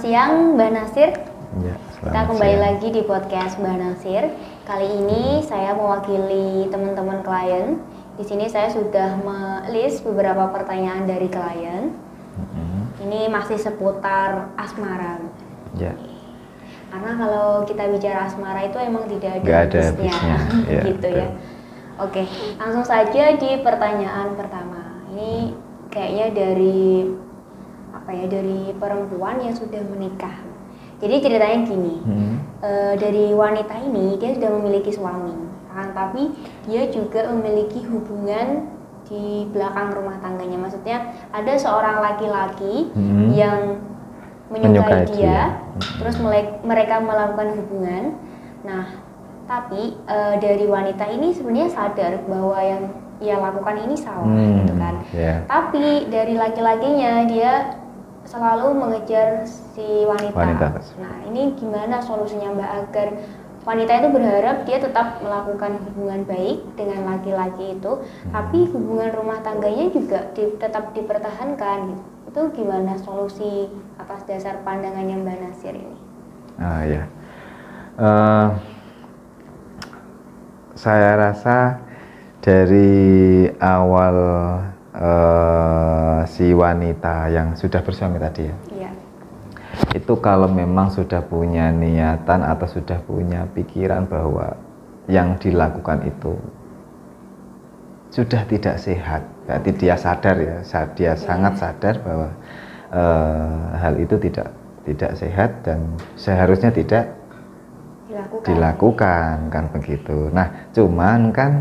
siang Mbak Nasir. Ya, Kita kembali lagi di podcast Mbak Nasir. Kali ini saya mewakili teman-teman klien. Di sini saya sudah melist beberapa pertanyaan dari klien. Ini masih seputar asmara. Ya. Karena kalau kita bicara asmara itu emang tidak ada habisnya. Ya, gitu ya. Oke, langsung saja di pertanyaan pertama. Ini kayaknya dari dari perempuan yang sudah menikah. Jadi ceritanya gini, dari wanita ini dia sudah memiliki suami, tapi dia juga memiliki hubungan di belakang rumah tangganya. Maksudnya ada seorang laki-laki yang menyukai dia, terus mereka melakukan hubungan. Nah, tapi dari wanita ini sebenarnya sadar bahwa yang ia lakukan ini salah, gitu kan. Yeah. Tapi dari laki-lakinya dia selalu mengejar si wanita. Nah, ini gimana solusinya Mbak agar wanita itu berharap dia tetap melakukan hubungan baik dengan laki-laki itu, tapi hubungan rumah tangganya juga tetap dipertahankan gitu. Itu gimana solusi atas dasar pandangannya Mbak Nasir ini? Saya rasa dari awal si wanita yang sudah bersuami tadi ya, itu kalau memang sudah punya niatan atau sudah punya pikiran bahwa yang dilakukan itu sudah tidak sehat, berarti dia sadar ya, dia sangat sadar bahwa hal itu tidak sehat dan seharusnya tidak dilakukan kan begitu. Nah, cuman kan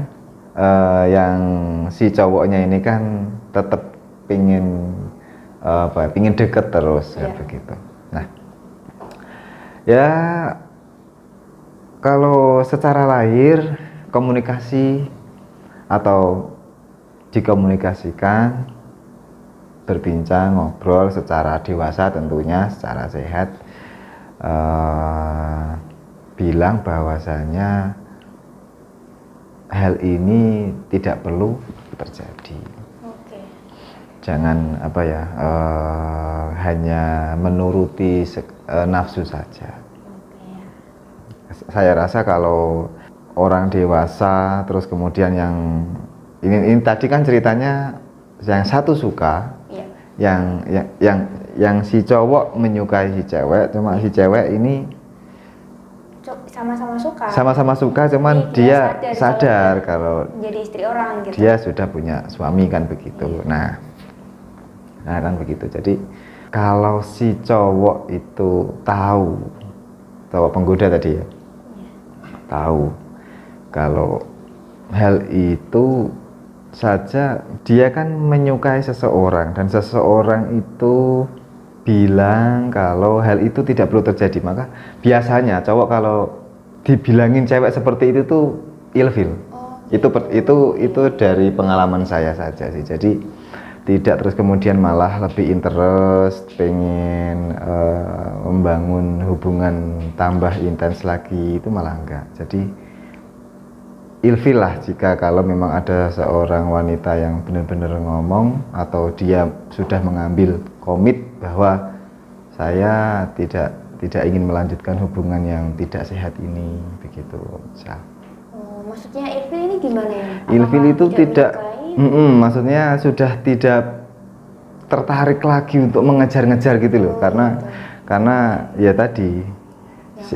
yang si cowoknya ini kan tetap pingin deket terus ya begitu. Nah, ya kalau secara lahir komunikasi atau dikomunikasikan, berbincang, ngobrol secara dewasa tentunya, secara sehat, bilang bahwasanya hal ini tidak perlu terjadi. Jangan hanya menuruti nafsu saja. Saya rasa kalau orang dewasa terus kemudian yang ini tadi kan ceritanya yang satu suka, yang si cowok menyukai si cewek, cuma si cewek ini sama-sama suka, cuman dia sadar kalau jadi istri orang gitu. Dia sudah punya suami kan begitu. Nah kan begitu. Jadi kalau si cowok itu tahu, cowok penggoda tadi ya, tahu kalau hal itu saja dia kan menyukai seseorang dan seseorang itu bilang kalau hal itu tidak perlu terjadi, maka biasanya cowok kalau dibilangin cewek seperti itu tuh ilfil. Itu dari pengalaman saya saja sih. Jadi tidak terus kemudian malah lebih interest, pengen membangun hubungan tambah intens lagi, itu malah enggak. Jadi ilfil lah jika kalau memang ada seorang wanita yang benar-benar ngomong atau dia sudah mengambil komit bahwa saya tidak ingin melanjutkan hubungan yang tidak sehat ini begitu. Maksudnya ilfil ini gimana ya? Ilfil itu tidak maksudnya sudah tidak tertarik lagi untuk mengejar-ngejar gitu loh, karena ya tadi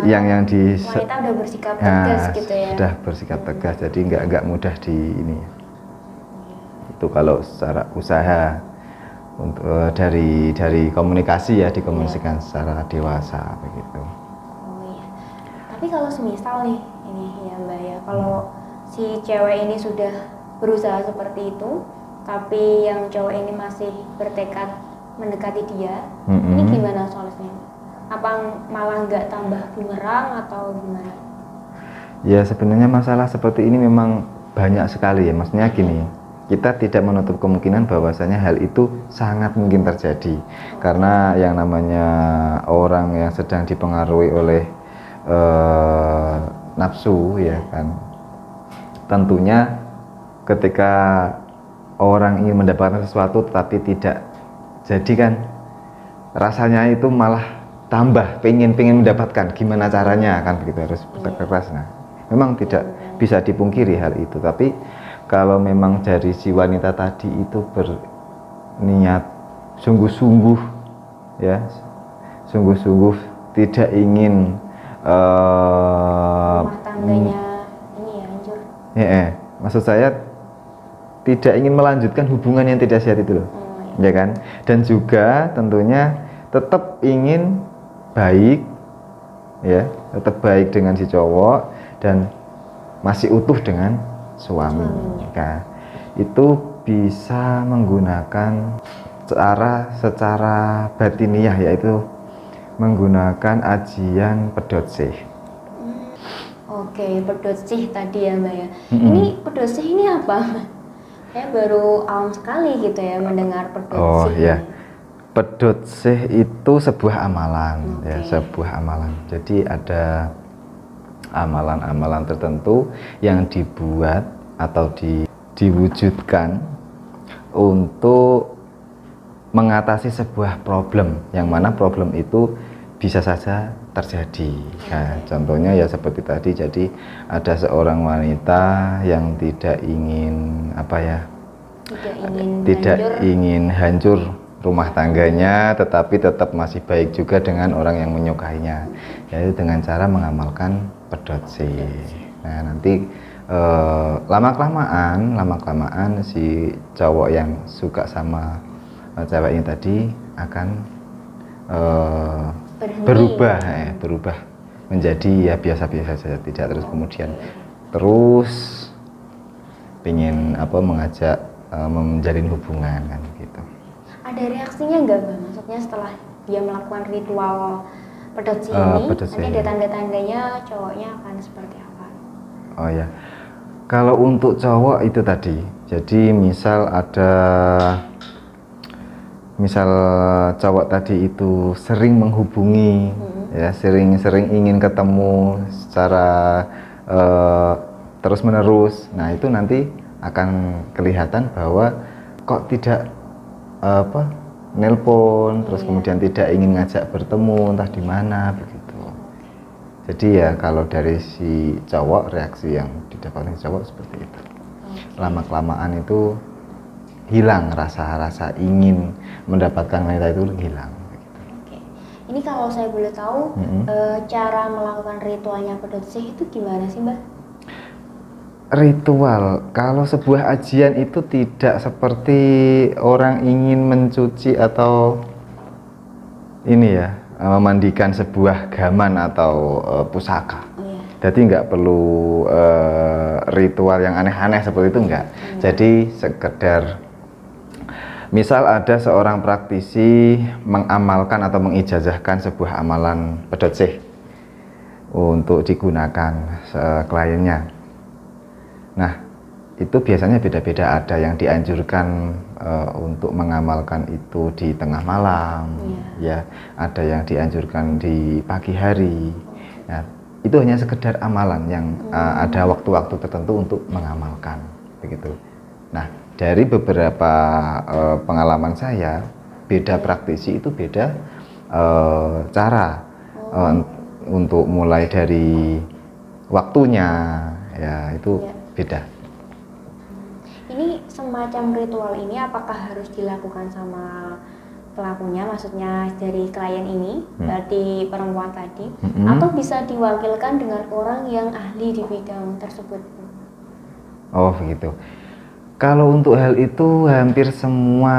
yang di wanita udah bersikap tegas gitu ya. Sudah bersikap tegas, jadi nggak mudah di ini. Itu kalau secara usaha untuk dari komunikasi ya, dikomunikasikan secara dewasa begitu. Tapi kalau semisal nih ini ya Mbak ya, kalau si cewek ini sudah berusaha seperti itu, tapi yang cowok ini masih bertekad mendekati dia, ini gimana solusinya? Apa malah nggak tambah bumerang atau gimana? Ya sebenarnya masalah seperti ini memang banyak sekali ya, maksudnya gini, kita tidak menutup kemungkinan bahwasanya hal itu sangat mungkin terjadi, karena yang namanya orang yang sedang dipengaruhi oleh nafsu ya kan, tentunya ketika orang ingin mendapatkan sesuatu tetapi tidak jadi kan, rasanya itu malah tambah, pengen mendapatkan, gimana caranya kan begitu, harus bekerja keras. Nah, memang tidak bisa dipungkiri hal itu, tapi kalau memang dari si wanita tadi itu berniat sungguh-sungguh ya, sungguh-sungguh tidak ingin rumah tangganya ini ya hancur. Maksud saya tidak ingin melanjutkan hubungan yang tidak sehat itu loh, ya kan? Dan juga tentunya tetap ingin baik, ya, tetap baik dengan si cowok dan masih utuh dengan suami. Nah, itu bisa menggunakan secara batiniah, yaitu menggunakan ajian pedot sih. Oke, pedot sih tadi ya Mbak ya. Ini pedot sih ini apa? Saya baru awam sekali gitu ya mendengar pedot sih. Oh ya, pedot sih itu sebuah amalan, ya, sebuah amalan. Jadi ada amalan-amalan tertentu yang dibuat atau diwujudkan untuk mengatasi sebuah problem, yang mana problem itu bisa saja terjadi. Nah, contohnya ya seperti tadi, jadi ada seorang wanita yang tidak ingin ingin hancur rumah tangganya, tetapi tetap masih baik juga dengan orang yang menyukainya, yaitu dengan cara mengamalkan pedot sih. Nah, nanti lama-kelamaan si cowok yang suka sama cewek ini tadi akan berubah menjadi ya biasa-biasa saja, tidak terus kemudian pengen mengajak menjalin hubungan kan gitu. Ada reaksinya nggak Mbak? Maksudnya setelah dia melakukan ritual pedot sih ini, nanti ada tanda-tandanya cowoknya akan seperti apa? Oh ya, kalau untuk cowok itu tadi, jadi misal cowok tadi itu sering menghubungi, ya sering ingin ketemu secara terus menerus. Nah, itu nanti akan kelihatan bahwa kok tidak nelpon, terus kemudian tidak ingin ngajak bertemu entah di mana begitu. Jadi ya kalau dari si cowok, reaksi yang didapatkan cowok seperti itu. Lama-kelamaan itu hilang rasa ingin mendapatkan wanita itu, hilang. Oke. Ini kalau saya boleh tahu, cara melakukan ritualnya pedot sih itu gimana sih Mbak? Ritual, kalau sebuah ajian itu tidak seperti orang ingin mencuci atau memandikan sebuah gaman atau pusaka. Jadi nggak perlu ritual yang aneh-aneh seperti itu, enggak. Jadi sekedar misal ada seorang praktisi mengamalkan atau mengijazahkan sebuah amalan pedot sih untuk digunakan kliennya. Nah, itu biasanya beda-beda, ada yang dianjurkan untuk mengamalkan itu di tengah malam, ya, ada yang dianjurkan di pagi hari. Nah, itu hanya sekedar amalan yang ada waktu-waktu tertentu untuk mengamalkan, begitu. Nah, dari beberapa pengalaman saya, beda praktisi itu beda cara untuk mulai dari waktunya, ya itu beda. Ini semacam ritual ini apakah harus dilakukan sama pelakunya, maksudnya dari klien ini, berarti perempuan tadi, atau bisa diwakilkan dengan orang yang ahli di bidang tersebut? Oh begitu. Kalau untuk hal itu hampir semua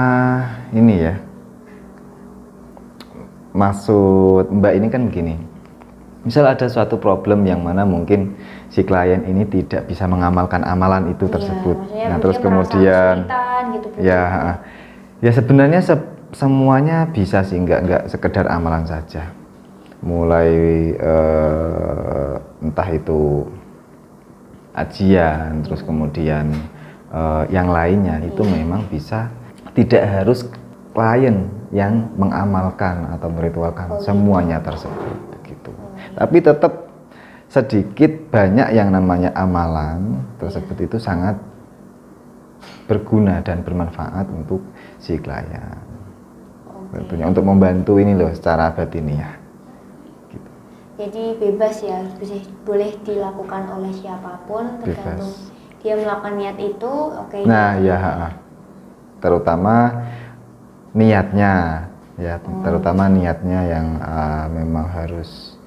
ini ya, maksud Mbak ini kan begini, misal ada suatu problem yang mana mungkin si klien ini tidak bisa mengamalkan amalan itu tersebut. Nah, terus kemudian gitu, ya sebenarnya semuanya bisa sih, nggak sekedar amalan saja. Mulai entah itu ajian, terus kemudian yang lainnya itu memang bisa, tidak harus klien yang mengamalkan atau meritualkan semuanya tersebut begitu. Tapi tetap sedikit banyak yang namanya amalan tersebut itu sangat berguna dan bermanfaat untuk si klien. Tentunya untuk membantu ini loh secara batiniah. Jadi bebas ya, boleh dilakukan oleh siapapun, tergantung dia melakukan niat itu. Oke. Nah ya, terutama niatnya ya, terutama niatnya yang memang harus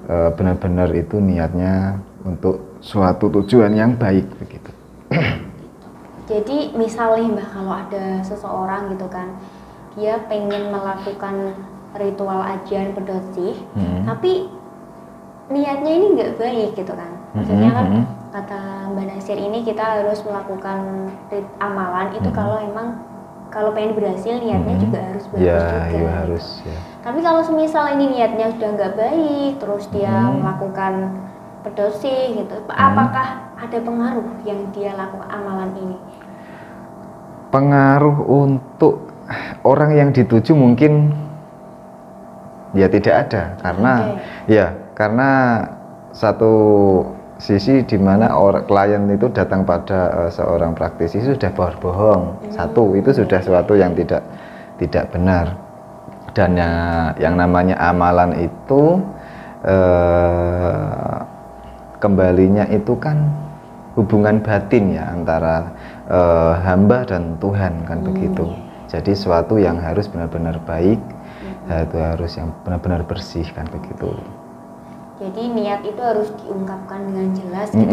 benar-benar itu niatnya untuk suatu tujuan yang baik begitu. Jadi misalnya Mbah, kalau ada seseorang gitu kan, dia pengen melakukan ritual ajian pedot sih, tapi niatnya ini nggak baik gitu kan. Maksudnya kan kata Mbak Nasir ini kita harus melakukan amalan itu kalau emang kalau pengen berhasil niatnya juga harus bagus juga. Iya harus ya. Tapi kalau semisal ini niatnya sudah nggak baik, terus dia melakukan pedosi gitu, apakah ada pengaruh yang dia lakukan amalan ini? Pengaruh untuk orang yang dituju mungkin ya tidak ada, karena karena satu sisi di mana klien itu datang pada seorang praktisi sudah berbohong. Satu, itu sudah suatu yang tidak benar. Dan yang namanya amalan itu kembalinya itu kan hubungan batin ya antara hamba dan Tuhan kan begitu. Jadi suatu yang harus benar-benar baik, itu harus yang benar-benar bersih kan begitu. Jadi niat itu harus diungkapkan dengan jelas gitu.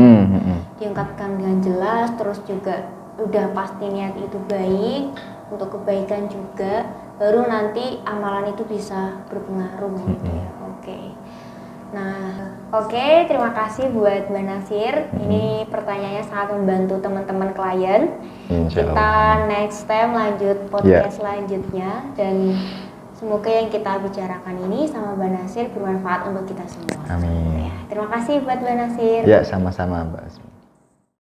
Diungkapkan dengan jelas, terus juga udah pasti niat itu baik untuk kebaikan juga, baru nanti amalan itu bisa berpengaruh gitu ya. Oke. Nah, oke, terima kasih buat Mbak Nasir. Ini pertanyaannya sangat membantu teman-teman klien. Kita next time lanjut podcast selanjutnya, dan semoga yang kita bicarakan ini sama Mbak Nasir bermanfaat untuk kita semua. Amin. Ya, terima kasih buat Mbak Nasir. Ya, sama-sama Mbak.